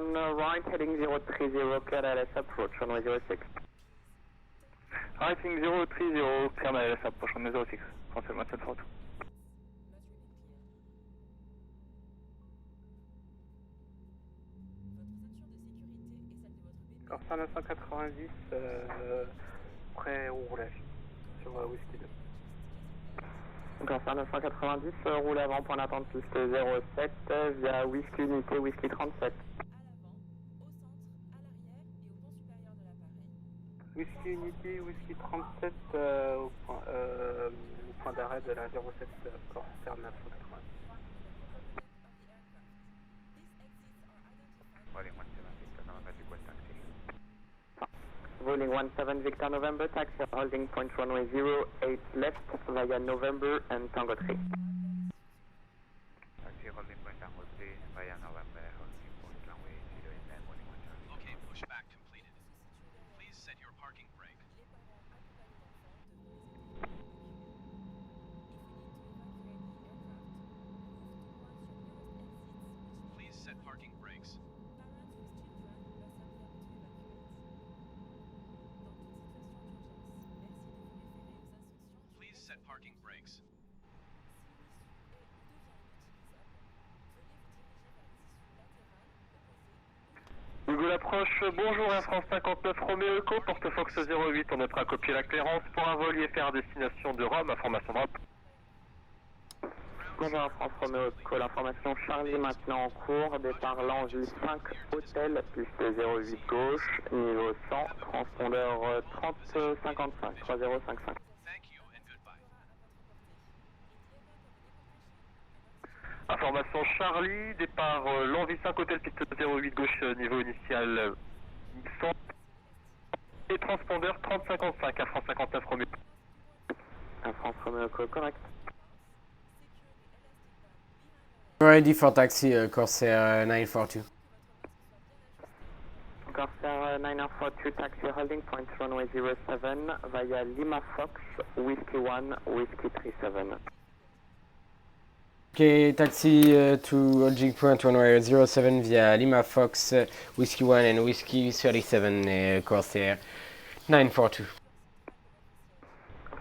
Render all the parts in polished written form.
1 right, heading 030, clear LS approach, runway 06. Writing 030, clear LS approach, runway 06, français 1742. Corsair 990, prêt au roulage sur Whisky 2. Corsair 990, roule avant, point d'attente piste 07 via Whisky Unité, Whisky 37. Whisky Unity, Whisky 37 au point d'arrêt de la 07 Corsair 990. Rolling 17 Victor November, taxi holding point runway 08 left via November and Tango 3. Taxi holding point Tango 3 via November, holding point runway 08 left, holding point Tango 3. Okay, pushback completed. Please set your parking brake. Please set parking brakes. Please set parking brakes. Hugo l'approche, bonjour Air France 59 Romeo Echo, porte Fox 08, on est prêt à copier la clairance pour un vol IFR à destination de Rome, information drop. Bonjour Air France Romeo Echo, l'information Charlie maintenant en cours, départ Langy 5 Hôtel, piste 08 gauche, niveau 100, transpondeur 3055, 3055. Thank you and goodbye. Information Charlie, départ Langy 5 Hôtel, piste 08 gauche, niveau initial 100 et transpondeur 3055, Air France 59 Romeo. Air France Romeo Echo, correct. Ready for taxi, Corsair 942. Corsair 942 taxi holding point runway 07 via Lima Fox, Whiskey 1, Whiskey 37. Okay, taxi to holding point runway 07 via Lima Fox, Whiskey 1 and Whiskey 37, Corsair 942.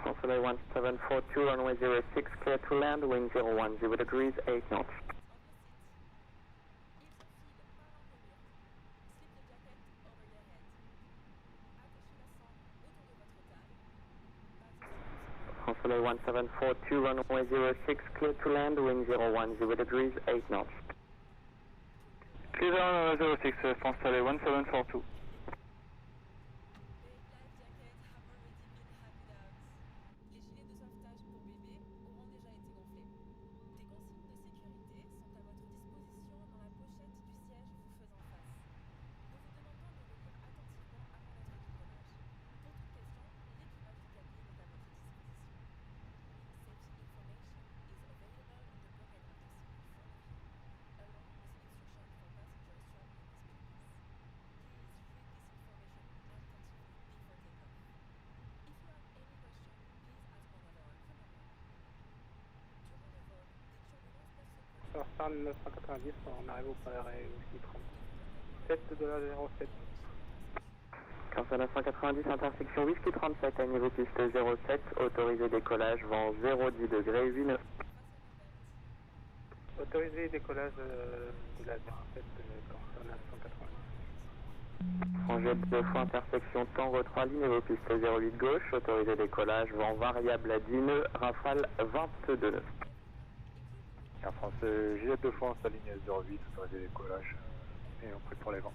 Consoleil 1742, runway 06, clear to land, wind 010 degrees, 8 knots. Consoleil 1742, runway 06, clear to land, wind 010 degrees, 8 knots. Clear 06, Consoleil 1742. Corsair 990, on arrive au point d'arrêt Whisky 37 de la 07. Corsair 990, intersection Whisky 37 à niveau piste 07, autorisé décollage, vent 010 degrés, 8 nœuds. Autorisé décollage de la 07 de Corsair 990. Trajet de fois intersection Tango 3 ligne, niveau piste 08 gauche, autorisé décollage, vent variable à 10 nœuds, rafale 22 nœuds. Air France J2 de France, la ligne 08, autorisé décollage et on prie pour les vents.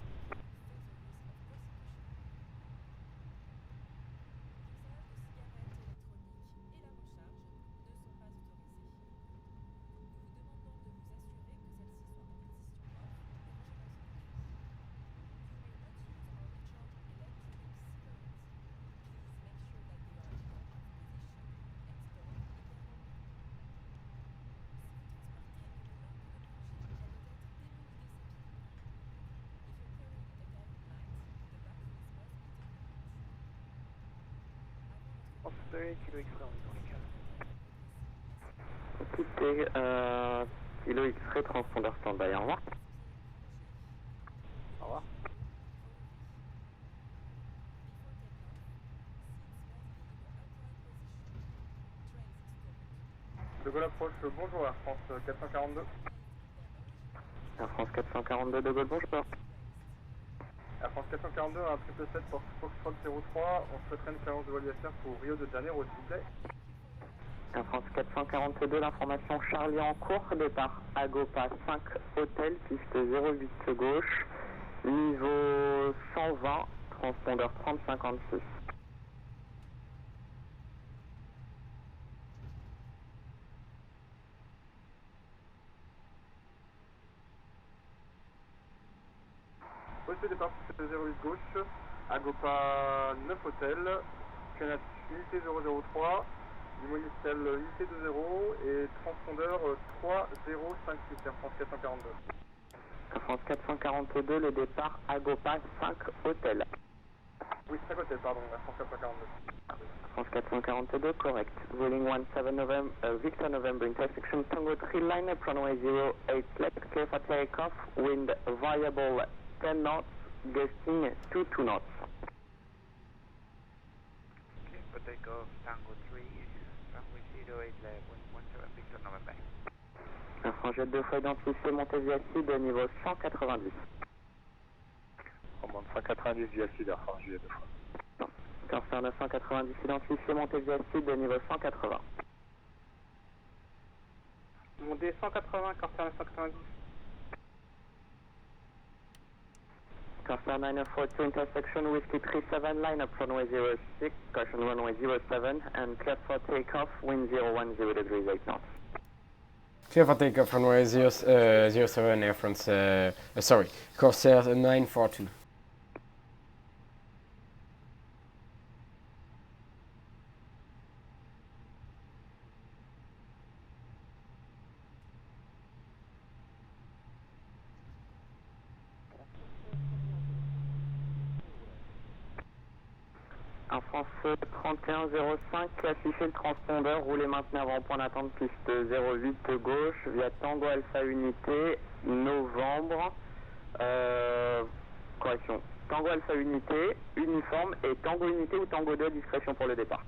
Kilo X-ray horizontal. Écoutez, Kilo X-ray, transpondeur stand-by, au revoir. Gaulle approche, bonjour Air France 442. Air France 442 de Gaulle, bonjour. Air France 442 à 777 pour Foxtrot 03, on souhaiterait une clémence de vol IFR pour Rio de Janeiro s'il vous plaît. Air France 442, l'information Charlie en cours, départ Agopa 5 Hôtel, piste 08 gauche, niveau 120, transpondeur 3056. Poste départ piste 08 gauche, Agopa 9 Hôtel, canal unité 003, niveau initial unité 20 et transpondeur 3056 Air France 442. Air France 442, le départ Agopa 5 Hôtel. Oui, 5 Hôtel, pardon, Air France 442. Air France 442, correct. Rolling 17 November, Victor November intersection, Tango 3 line up, runway 08 left, clear for takeoff, wind variable 10 knots, gusting 2 knots. Okay, for takeoff, Tango 3, runway 08 left, 17 Victor November. Air France Jet 2 fois identifié, montée via Sud, niveau 190. On monte 190 via Sud, Air France Jet 2 fois. Corsair 990 identifié, montée via Sud, niveau 180. Montée 180, Corsair 990. Corsair 942 intersection, Whiskey 37, line up runway 06, caution runway 07, and clear for takeoff, wind 010 degrees 8 knots. Clear for takeoff runway 07 Air France, sorry, Corsair 942. Air France 3105, affiché le transpondeur, roulez maintenant avant point d'attente piste 08 gauche via Tango Alpha Unité, novembre, correction, Tango Alpha Unité, uniforme et Tango Unité ou Tango 2, discrétion pour le départ.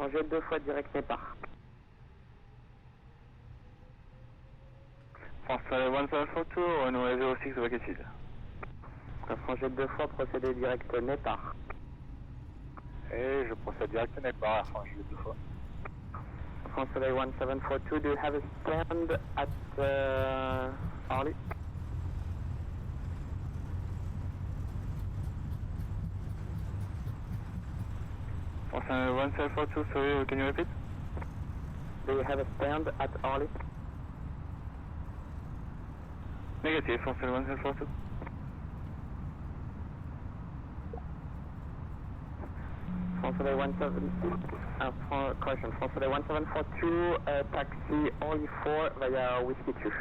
On jette 2 fois direct départ. France 1742, runway 06 vacated. On jette 2 fois, procédé direct départ. Et je procède direct départ, Air France Jet 2 fois. France 1742, do you have a stand at Orly? France 1742, sorry, can you repeat? Do you have a stand at Orly? Negative, France 1742. France 17, correction, France 1742, taxi Orly 4 via Whiskey 2.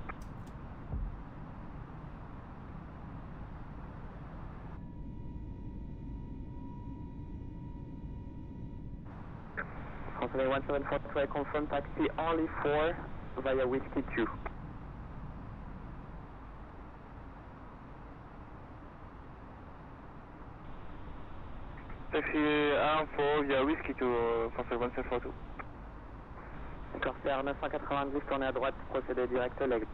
France 1742, I confirm taxi Orly 4 via Whiskey 2. Taxi R4 via Whiskey to France 1742. Corsair 990, tournez à droite, procédé direct l'aigle.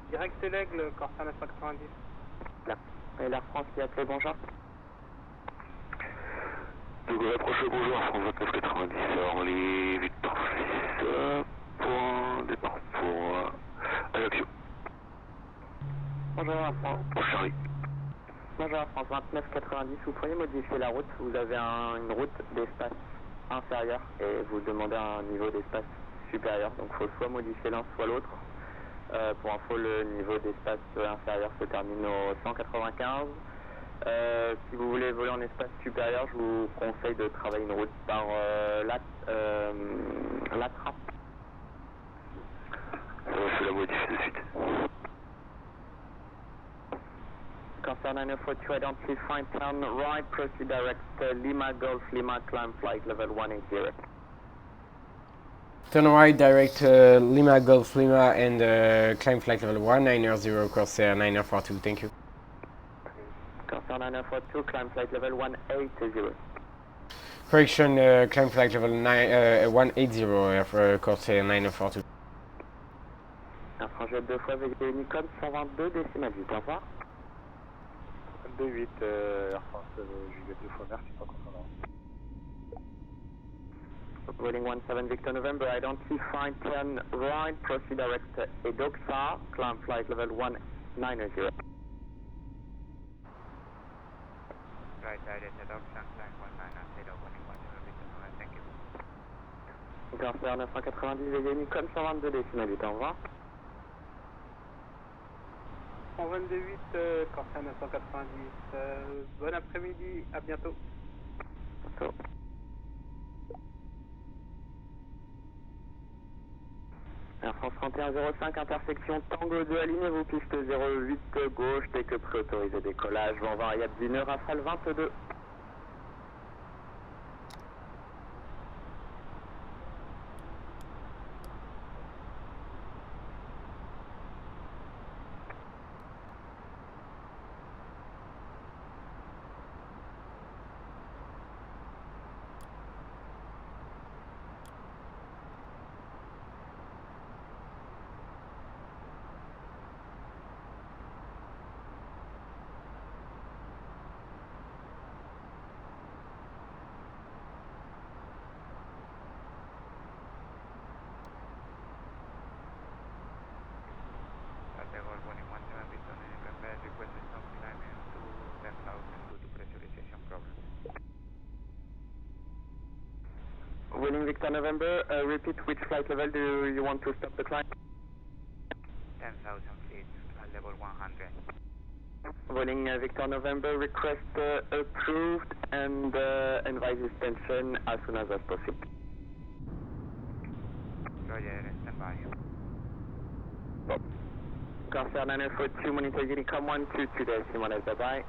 Direct l'aigle, Corsair 990. Là. Et l'Air France qui a appelé, bonjour. De Gaulle approche, bonjour, France 2990, Orly, Victor 6, point départ pour Ajaccio. Bonjour Air France. Pour Charlie. Bonjour Air France 2990, vous pourriez modifier la route, vous avez une route d'espace inférieur et vous demandez un niveau d'espace supérieur, donc il faut soit modifier l'un soit l'autre. Pour info, le niveau d'espace inférieur se termine au 195. Si vous voulez voler en espace supérieur, je vous conseille de travailler une route par l'ATRA. Je la modifie de suite. Corsair 942, I don't see fine turn right, proceed direct Lima Golf Lima, climb flight level 180. Turn right, direct Lima Golf Lima and climb flight level 190, Corsair 942, thank you. Corsair 942, climb flight level 180. Correction, climb flight level 180 Corsair 942. Air France Jet 2 fois, veuillez Unicode 122 décimales 8, au revoir. 2-8, Air France, Juliette 2 fois, merci pour confondre. Rolling 17 Victor November, I don't see fine turn right, proceed direct Edoxa, climb flight level 190. Right direct adoption, climb 190, running 17 Victor November, thank you. Corsair 990, veuillez Unicode 122 décimales 8, au revoir. 122.8, Corsair 990, bon après-midi, à bientôt. So. Air France 3105, intersection Tango 2, alignez-vous piste 08 gauche, dès que préautorisé décollage, vent variable d'1 heure, rafale 22. Golf running 17 Victor November, request stop climbing to 10,000 due to pressurization problems. Wheeling Victor November, repeat which flight level do you want to stop the climb? 10,000 feet at level 100. Wheeling Victor November, request approved and advise extension as soon as possible. Roger, stand by. Corsair 942, monitor Unicom 122 decimal, bye bye.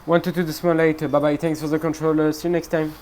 122 decimal 8, bye bye, thanks for the control, see you next time.